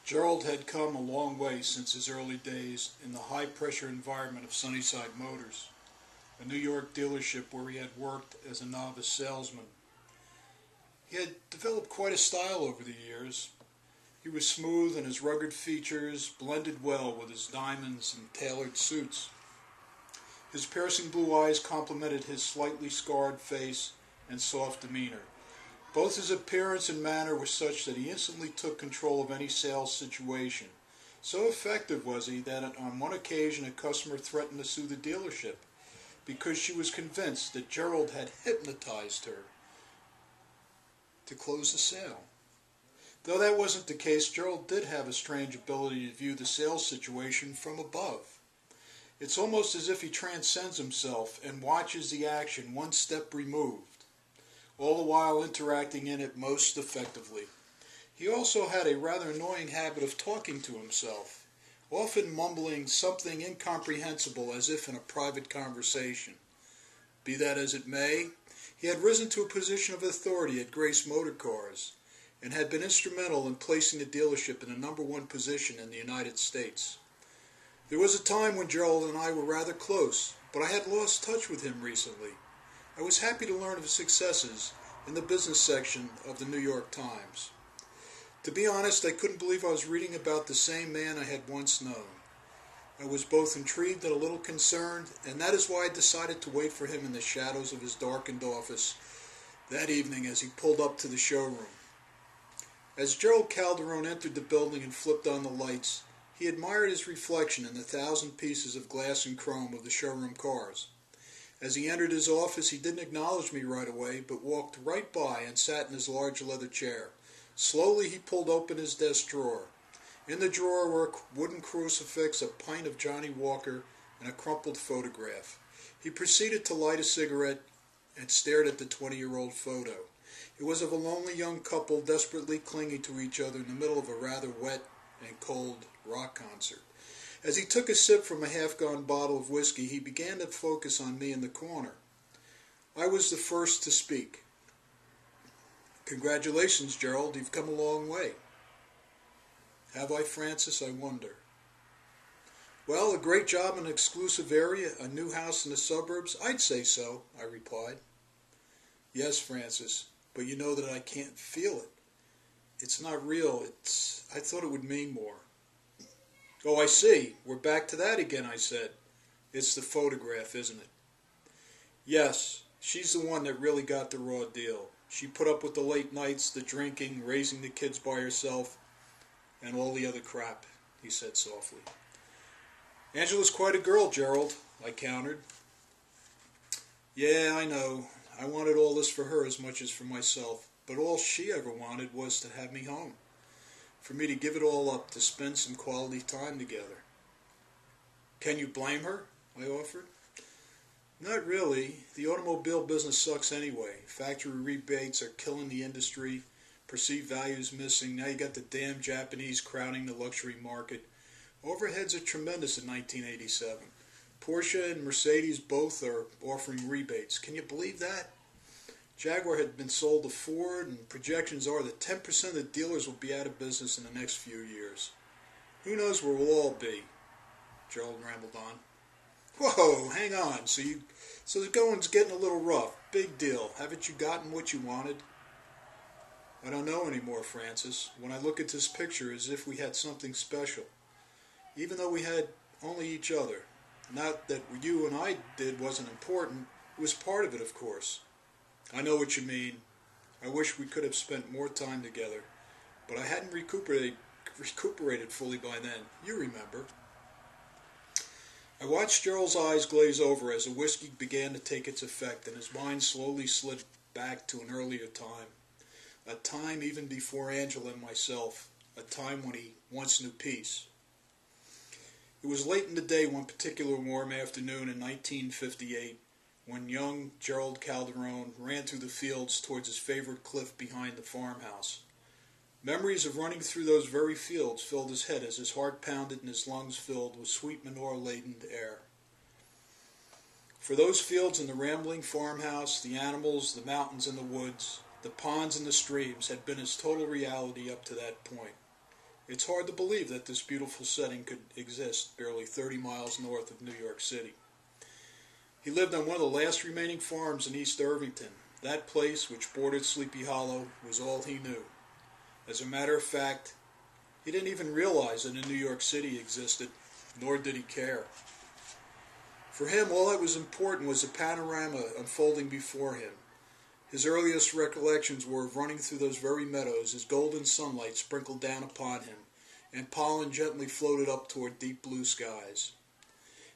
Gerald had come a long way since his early days in the high-pressure environment of Sunnyside Motors, a New York dealership where he had worked as a novice salesman. He had developed quite a style over the years. He was smooth, and his rugged features blended well with his diamonds and tailored suits. His piercing blue eyes complemented his slightly scarred face and soft demeanor. Both his appearance and manner were such that he instantly took control of any sales situation. So effective was he that on one occasion a customer threatened to sue the dealership because she was convinced that Gerald had hypnotized her to close the sale. Though that wasn't the case, Gerald did have a strange ability to view the sales situation from above. It's almost as if he transcends himself and watches the action one step removed, all the while interacting in it most effectively. He also had a rather annoying habit of talking to himself, often mumbling something incomprehensible as if in a private conversation. Be that as it may, he had risen to a position of authority at Grace Motor Cars and had been instrumental in placing the dealership in the #1 position in the United States. There was a time when Gerald and I were rather close, but I had lost touch with him recently. I was happy to learn of his successes in the business section of the New York Times. To be honest, I couldn't believe I was reading about the same man I had once known. I was both intrigued and a little concerned, and that is why I decided to wait for him in the shadows of his darkened office that evening as he pulled up to the showroom. As Gerald Calderon entered the building and flipped on the lights, he admired his reflection in the 1,000 pieces of glass and chrome of the showroom cars. As he entered his office, he didn't acknowledge me right away, but walked right by and sat in his large leather chair. Slowly he pulled open his desk drawer. In the drawer were a wooden crucifix, a pint of Johnny Walker, and a crumpled photograph. He proceeded to light a cigarette and stared at the 20-year-old photo. It was of a lonely young couple desperately clinging to each other in the middle of a rather wet and cold rock concert. As he took a sip from a half-gone bottle of whiskey, he began to focus on me in the corner. I was the first to speak. "Congratulations, Gerald. You've come a long way." "Have I, Francis? I wonder." "Well, a great job in an exclusive area, a new house in the suburbs." "I'd say so," I replied. "Yes, Francis, but you know that I can't feel it. It's not real. I thought it would mean more." "Oh, I see. We're back to that again," I said. "It's the photograph, isn't it?" "Yes, she's the one that really got the raw deal. She put up with the late nights, the drinking, raising the kids by herself, and all the other crap," he said softly. "Angela's quite a girl, Gerald," I countered. "Yeah, I know. I wanted all this for her as much as for myself, but all she ever wanted was to have me home, for me to give it all up, to spend some quality time together." "Can you blame her?" I offered. "Not really. The automobile business sucks anyway. Factory rebates are killing the industry, perceived values missing. Now you got the damn Japanese crowding the luxury market. Overheads are tremendous in 1987. Porsche and Mercedes both are offering rebates. Can you believe that? Jaguar had been sold to Ford, and projections are that 10% of the dealers will be out of business in the next few years. Who knows where we'll all be?" Gerald rambled on. "Whoa, hang on. So the going's getting a little rough. Big deal. Haven't you gotten what you wanted?" "I don't know anymore, Francis. When I look at this picture, as if we had something special, even though we had only each other. Not that what you and I did wasn't important. It was part of it, of course." "I know what you mean. I wish we could have spent more time together, but I hadn't recuperated fully by then. You remember." I watched Gerald's eyes glaze over as the whiskey began to take its effect, and his mind slowly slid back to an earlier time. A time even before Angela and myself. A time when he once knew peace. It was late in the day one particular warm afternoon in 1958, when young Gerald Calderon ran through the fields towards his favorite cliff behind the farmhouse. Memories of running through those very fields filled his head as his heart pounded and his lungs filled with sweet manure-laden air. For those fields and the rambling farmhouse, the animals, the mountains and the woods, the ponds and the streams had been his total reality up to that point. It's hard to believe that this beautiful setting could exist barely 30 miles north of New York City. He lived on one of the last remaining farms in East Irvington. That place, which bordered Sleepy Hollow, was all he knew. As a matter of fact, he didn't even realize that a New York City existed, nor did he care. For him, all that was important was the panorama unfolding before him. His earliest recollections were of running through those very meadows as golden sunlight sprinkled down upon him, and pollen gently floated up toward deep blue skies.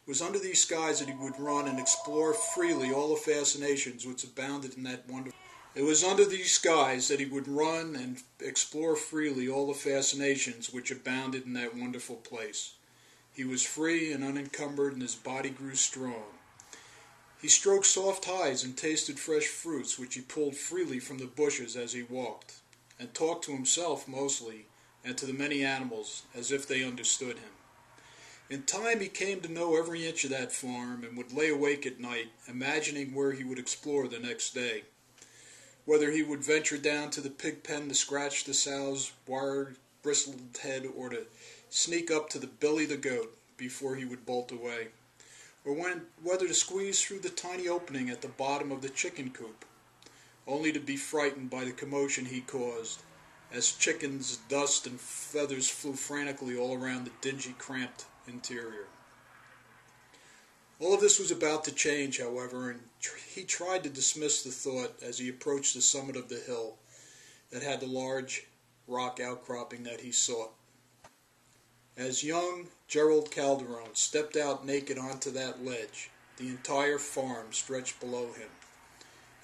It was under these skies that he would run and explore freely all the fascinations which abounded in that wonderful place. He was free and unencumbered, and his body grew strong. He stroked soft hides and tasted fresh fruits, which he pulled freely from the bushes as he walked, and talked to himself mostly, and to the many animals, as if they understood him. In time he came to know every inch of that farm, and would lay awake at night, imagining where he would explore the next day. Whether he would venture down to the pig pen to scratch the sow's wire-bristled head, or to sneak up to the Billy the goat before he would bolt away, or whether to squeeze through the tiny opening at the bottom of the chicken coop, only to be frightened by the commotion he caused, as chickens, dust, and feathers flew frantically all around the dingy, cramped interior. All of this was about to change, however, and he tried to dismiss the thought as he approached the summit of the hill that had the large rock outcropping that he sought. As young Gerald Calderon stepped out naked onto that ledge, the entire farm stretched below him,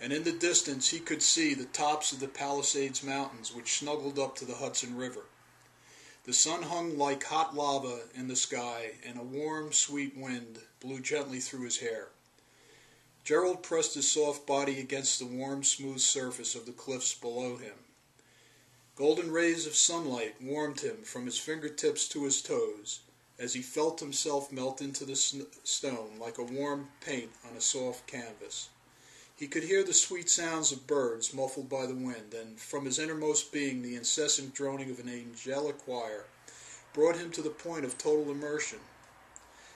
and in the distance he could see the tops of the Palisades Mountains which snuggled up to the Hudson River. The sun hung like hot lava in the sky, and a warm, sweet wind blew gently through his hair. Gerald pressed his soft body against the warm, smooth surface of the cliffs below him. Golden rays of sunlight warmed him from his fingertips to his toes, as he felt himself melt into the stone like a warm paint on a soft canvas. He could hear the sweet sounds of birds muffled by the wind, and from his innermost being the incessant droning of an angelic choir brought him to the point of total immersion.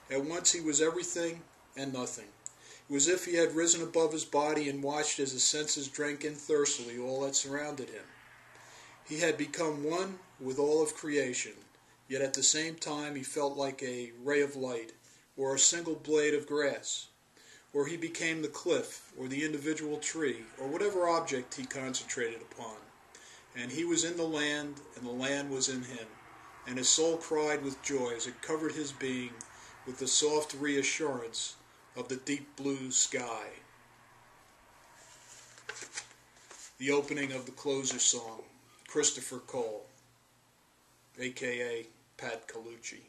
At once he was everything and nothing. It was as if he had risen above his body and watched as his senses drank in thirstily all that surrounded him. He had become one with all of creation, yet at the same time he felt like a ray of light, or a single blade of grass, or he became the cliff, or the individual tree, or whatever object he concentrated upon. And he was in the land, and the land was in him, and his soul cried with joy as it covered his being with the soft reassurance of the deep blue sky. The opening of the closer song, Christopher Cole, a.k.a. Pat Colucci.